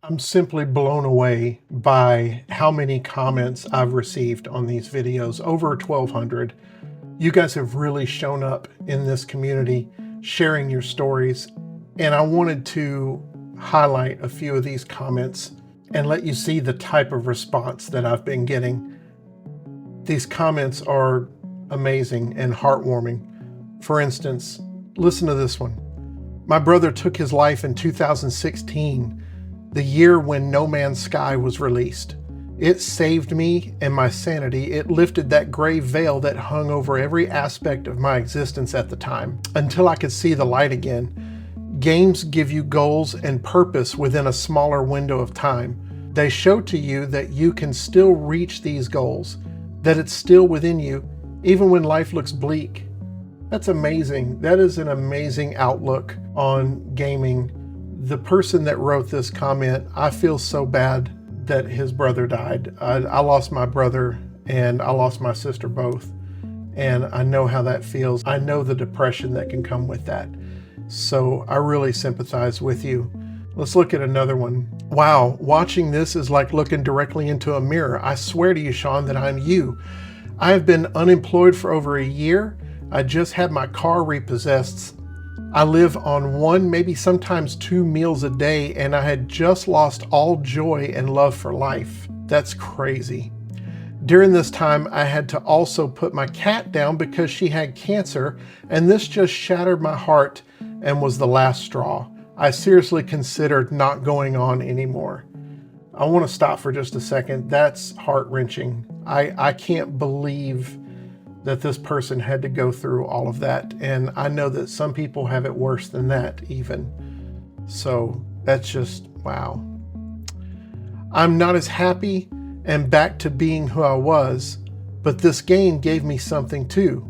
I'm simply blown away by how many comments I've received on these videos, over 1,200. You guys have really shown up in this community, sharing your stories, and I wanted to highlight a few of these comments and let you see the type of response that I've been getting. These comments are amazing and heartwarming. For instance, listen to this one. My brother took his life in 2016, the year when No Man's Sky was released. It saved me and my sanity. It lifted that gray veil that hung over every aspect of my existence at the time, until I could see the light again. Games give you goals and purpose within a smaller window of time. They show to you that you can still reach these goals, that it's still within you, even when life looks bleak. That's amazing. That is an amazing outlook on gaming. The person that wrote this comment, I feel so bad that his brother died. I lost my brother and I lost my sister both. And I know how that feels. I know the depression that can come with that. So I really sympathize with you. Let's look at another one. Wow, watching this is like looking directly into a mirror. I swear to you, Sean, that I'm you. I have been unemployed for over a year. I just had my car repossessed. I live on one, maybe sometimes 2 meals a day, and I had just lost all joy and love for life. That's crazy. During this time, I had to also put my cat down because she had cancer, and this just shattered my heart and was the last straw. I seriously considered not going on anymore. I want to stop for just a second. That's heart-wrenching. I can't believe that this person had to go through all of that. And I know that some people have it worse than that even. So that's just, wow. I'm not as happy and back to being who I was, but this game gave me something too.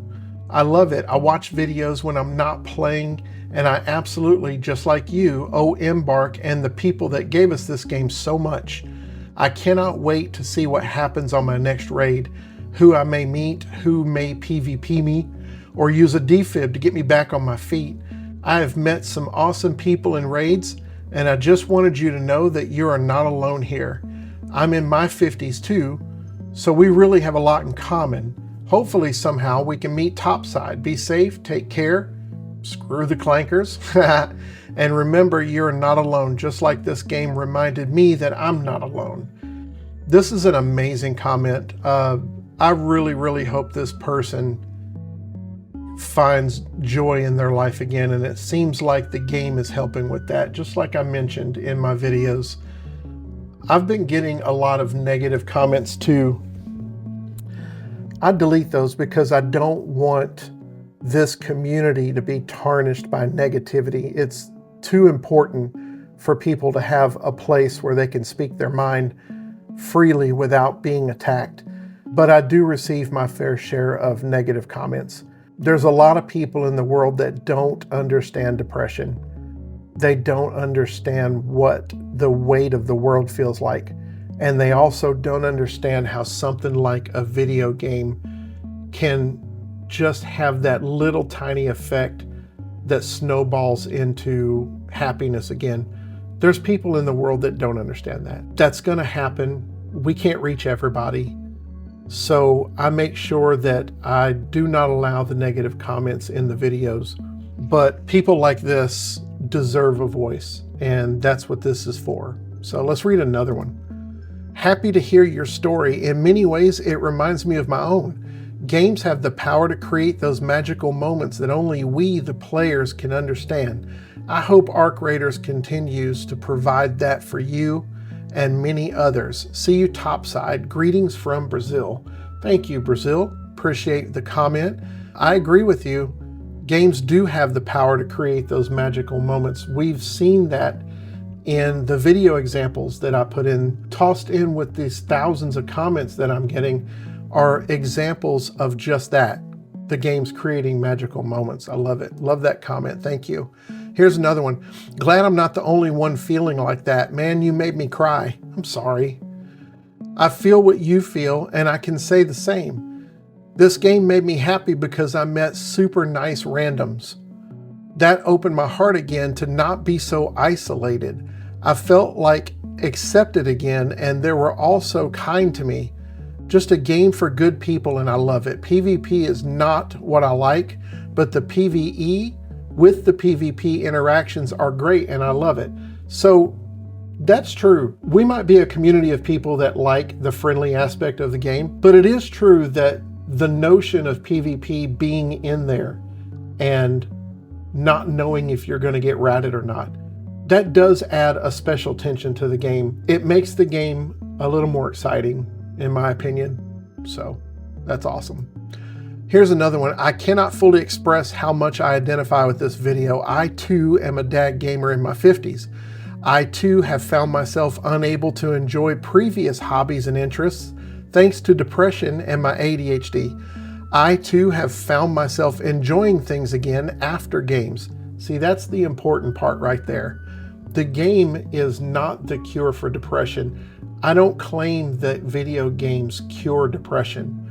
I love it. I watch videos when I'm not playing, and I absolutely, just like you, owe Embark and the people that gave us this game so much. I cannot wait to see what happens on my next raid, who I may meet, who may PvP me, or use a defib to get me back on my feet. I have met some awesome people in raids, and I just wanted you to know that you are not alone here. I'm in my 50s too, so we really have a lot in common. Hopefully somehow we can meet topside. Be safe, take care, screw the clankers, and remember you're not alone, just like this game reminded me that I'm not alone. This is an amazing comment. I really hope this person finds joy in their life again, and it seems like the game is helping with that. Just like I mentioned in my videos, I've been getting a lot of negative comments too. I delete those because I don't want this community to be tarnished by negativity. It's too important for people to have a place where they can speak their mind freely without being attacked. But I do receive my fair share of negative comments. There's a lot of people in the world that don't understand depression. They don't understand what the weight of the world feels like. And they also don't understand how something like a video game can just have that little tiny effect that snowballs into happiness again. There's people in the world that don't understand that. That's gonna happen. We can't reach everybody. So I make sure that I do not allow the negative comments in the videos, but people like this deserve a voice, and that's what this is for. So let's read another one. Happy to hear your story. In many ways, it reminds me of my own. Games have the power to create those magical moments that only we, the players, can understand. I hope Arc Raiders continues to provide that for you and many others. See you topside. Greetings from Brazil. Thank you, Brazil. Appreciate the comment. I agree with you. Games do have the power to create those magical moments. We've seen that in the video examples that I put in. Tossed in with these thousands of comments that I'm getting are examples of just that. The game's creating magical moments. I love it. Love that comment. Thank you. Here's another one. Glad I'm not the only one feeling like that. Man, you made me cry. I'm sorry. I feel what you feel, and I can say the same. This game made me happy because I met super nice randoms. That opened my heart again to not be so isolated. I felt like accepted again, and they were also kind to me. Just a game for good people, and I love it. PvP is not what I like, but the PvE with the PvP interactions are great, and I love it. So that's true. We might be a community of people that like the friendly aspect of the game, but it is true that the notion of PvP being in there and not knowing if you're going to get ratted or not, that does add a special tension to the game. It makes the game a little more exciting, in my opinion. So that's awesome. Here's another one. I cannot fully express how much I identify with this video. I too am a dad gamer in my 50s. I too have found myself unable to enjoy previous hobbies and interests thanks to depression and my ADHD. I too have found myself enjoying things again after games. See, that's the important part right there. The game is not the cure for depression. I don't claim that video games cure depression.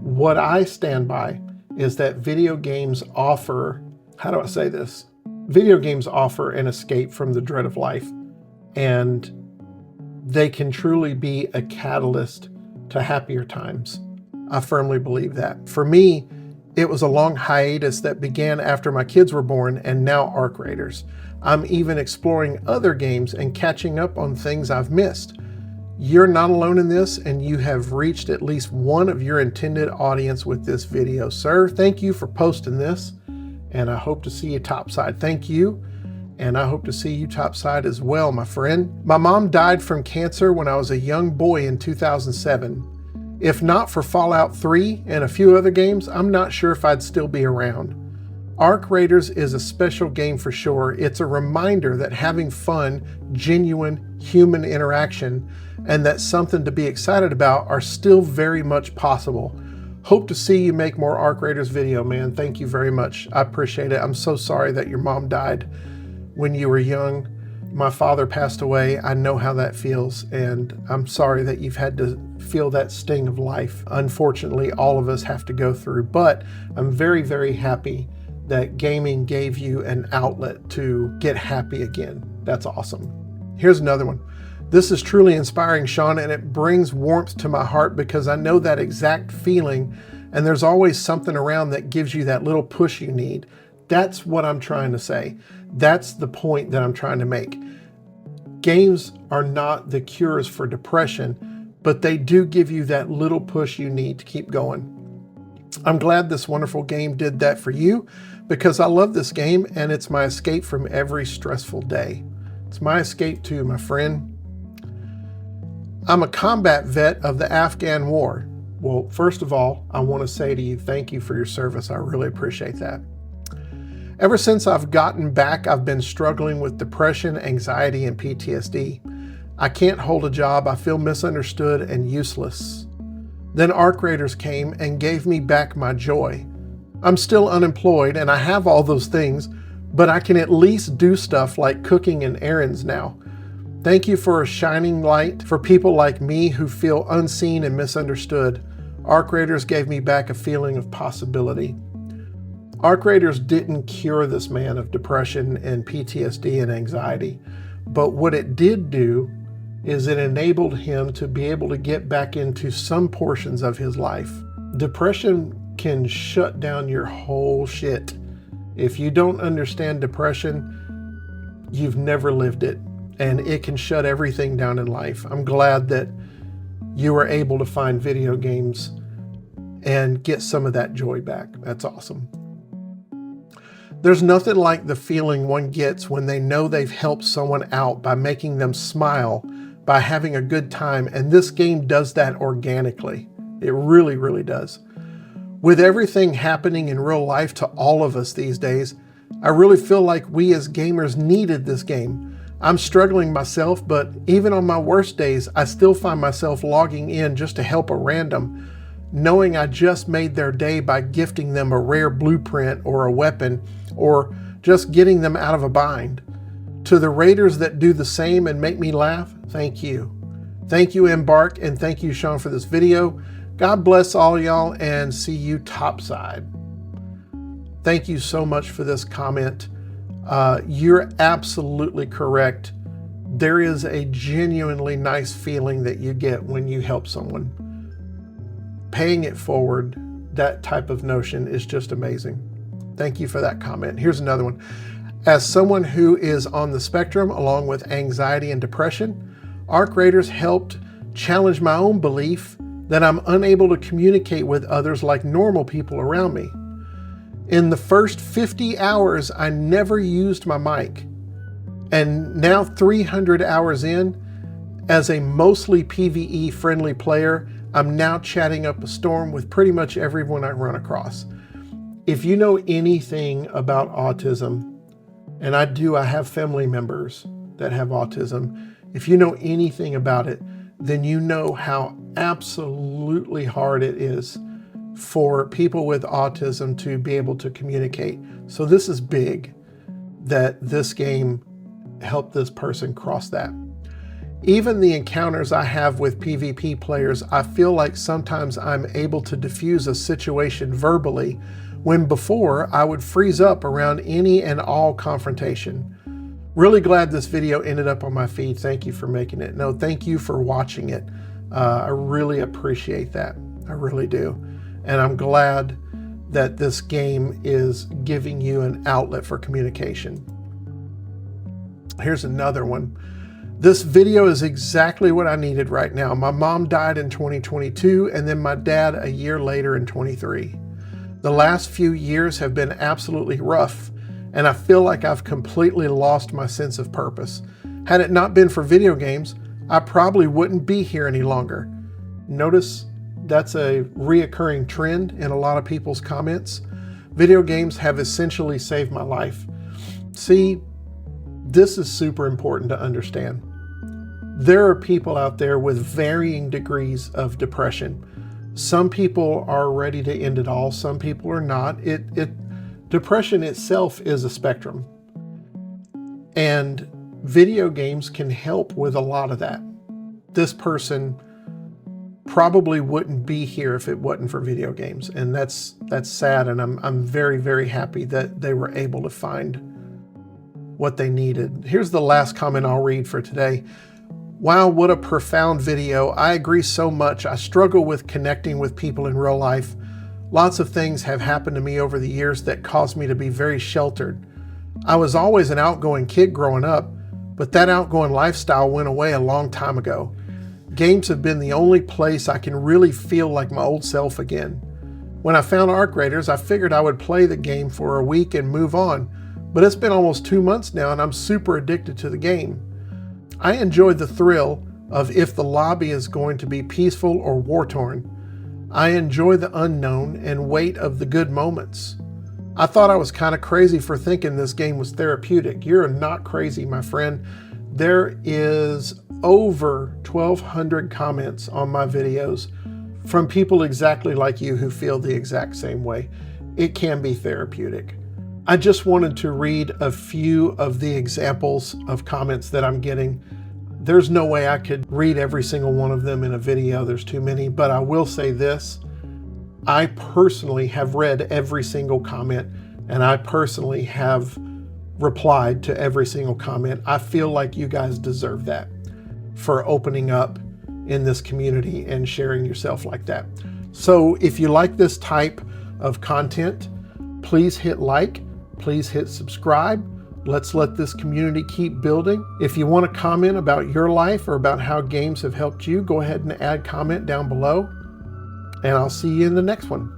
What I stand by is that video games offer, how do I say this? Video games offer an escape from the dread of life, and they can truly be a catalyst to happier times. I firmly believe that. For me, it was a long hiatus that began after my kids were born, and now Arc Raiders. I'm even exploring other games and catching up on things I've missed. You're not alone in this, and you have reached at least one of your intended audience with this video. Sir, thank you for posting this, and I hope to see you topside. Thank you, and I hope to see you topside as well, my friend. My mom died from cancer when I was a young boy in 2007. If not for Fallout 3 and a few other games, I'm not sure if I'd still be around. Arc Raiders is a special game for sure. It's a reminder that having fun, genuine human interaction, and that something to be excited about are still very much possible. Hope to see you make more Arc Raiders video, man. Thank you very much. I appreciate it. I'm so sorry that your mom died when you were young. My father passed away. I know how that feels, and I'm sorry that you've had to feel that sting of life. Unfortunately, all of us have to go through, but I'm very, very happy that gaming gave you an outlet to get happy again. That's awesome. Here's another one. This is truly inspiring, Sean, and it brings warmth to my heart because I know that exact feeling, and there's always something around that gives you that little push you need. That's what I'm trying to say. That's the point that I'm trying to make. Games are not the cures for depression, but they do give you that little push you need to keep going. I'm glad this wonderful game did that for you because I love this game and it's my escape from every stressful day. It's my escape too, my friend. I'm a combat vet of the Afghan War. Well, first of all, I want to say to you, thank you for your service. I really appreciate that. Ever since I've gotten back, I've been struggling with depression, anxiety, and PTSD. I can't hold a job. I feel misunderstood and useless. Then Arc Raiders came and gave me back my joy. I'm still unemployed and I have all those things, but I can at least do stuff like cooking and errands now. Thank you for a shining light for people like me who feel unseen and misunderstood. Arc Raiders gave me back a feeling of possibility. Arc Raiders didn't cure this man of depression and PTSD and anxiety, but what it did do is it enabled him to be able to get back into some portions of his life. Depression can shut down your whole shit. If you don't understand depression, you've never lived it, and it can shut everything down in life. I'm glad that you were able to find video games and get some of that joy back. That's awesome. There's nothing like the feeling one gets when they know they've helped someone out by making them smile, by having a good time, and this game does that organically. It really, really does. With everything happening in real life to all of us these days, I really feel like we as gamers needed this game. I'm struggling myself, but even on my worst days, I still find myself logging in just to help a random, knowing I just made their day by gifting them a rare blueprint or a weapon, or just getting them out of a bind. To the raiders that do the same and make me laugh, thank you. Thank you, Embark, and thank you, Sean, for this video. God bless all y'all and see you topside. Thank you so much for this comment. You're absolutely correct There is a genuinely nice feeling that you get when you help someone. Paying it forward, that type of notion is just amazing. Thank you for that comment. Here's another one. As someone who is on the spectrum along with anxiety and depression, Arc Raiders helped challenge my own belief that I'm unable to communicate with others like normal people around me. In the first 50 hours, I never used my mic. And now 300 hours in, as a mostly PvE friendly player, I'm now chatting up a storm with pretty much everyone I run across. If you know anything about autism, and I have family members that have autism. If you know anything about it, then you know how absolutely hard it is for people with autism to be able to communicate. So this is big that this game helped this person cross that. Even the encounters I have with PvP players, I feel like sometimes I'm able to diffuse a situation verbally when before I would freeze up around any and all confrontation. Really glad this video ended up on my feed. Thank you for making it. No, thank you for watching it. I really appreciate that. I really do. And I'm glad that this game is giving you an outlet for communication. Here's another one. This video is exactly what I needed right now. My mom died in 2022, and then my dad a year later in 23. The last few years have been absolutely rough, and I feel like I've completely lost my sense of purpose. Had it not been for video games, I probably wouldn't be here any longer. Notice that's a reoccurring trend in a lot of people's comments. Video games have essentially saved my life. See, this is super important to understand. There are people out there with varying degrees of depression. Some people are ready to end it all. Some people are not. Depression itself is a spectrum. And video games can help with a lot of that. This person probably wouldn't be here if it wasn't for video games. And that's sad. And I'm very, very happy that they were able to find what they needed. Here's the last comment I'll read for today. Wow, what a profound video. I agree so much. I struggle with connecting with people in real life. Lots of things have happened to me over the years that caused me to be very sheltered. I was always an outgoing kid growing up, but that outgoing lifestyle went away a long time ago. Games have been the only place I can really feel like my old self again. When I found Arc Raiders, I figured I would play the game for a week and move on, but it's been almost 2 months now and I'm super addicted to the game. I enjoy the thrill of if the lobby is going to be peaceful or war-torn. I enjoy the unknown and weight of the good moments. I thought I was kind of crazy for thinking this game was therapeutic. You're not crazy, my friend. There is over 1,200 comments on my videos from people exactly like you who feel the exact same way. It can be therapeutic. I just wanted to read a few of the examples of comments that I'm getting. There's no way I could read every single one of them in a video. There's too many, but I will say this. I personally have read every single comment and I personally have replied to every single comment. I feel like you guys deserve that for opening up in this community and sharing yourself like that. So if you like this type of content, please hit like. Please hit subscribe. Let's let this community keep building. If you want to comment about your life or about how games have helped you, go ahead and add comment down below. And I'll see you in the next one.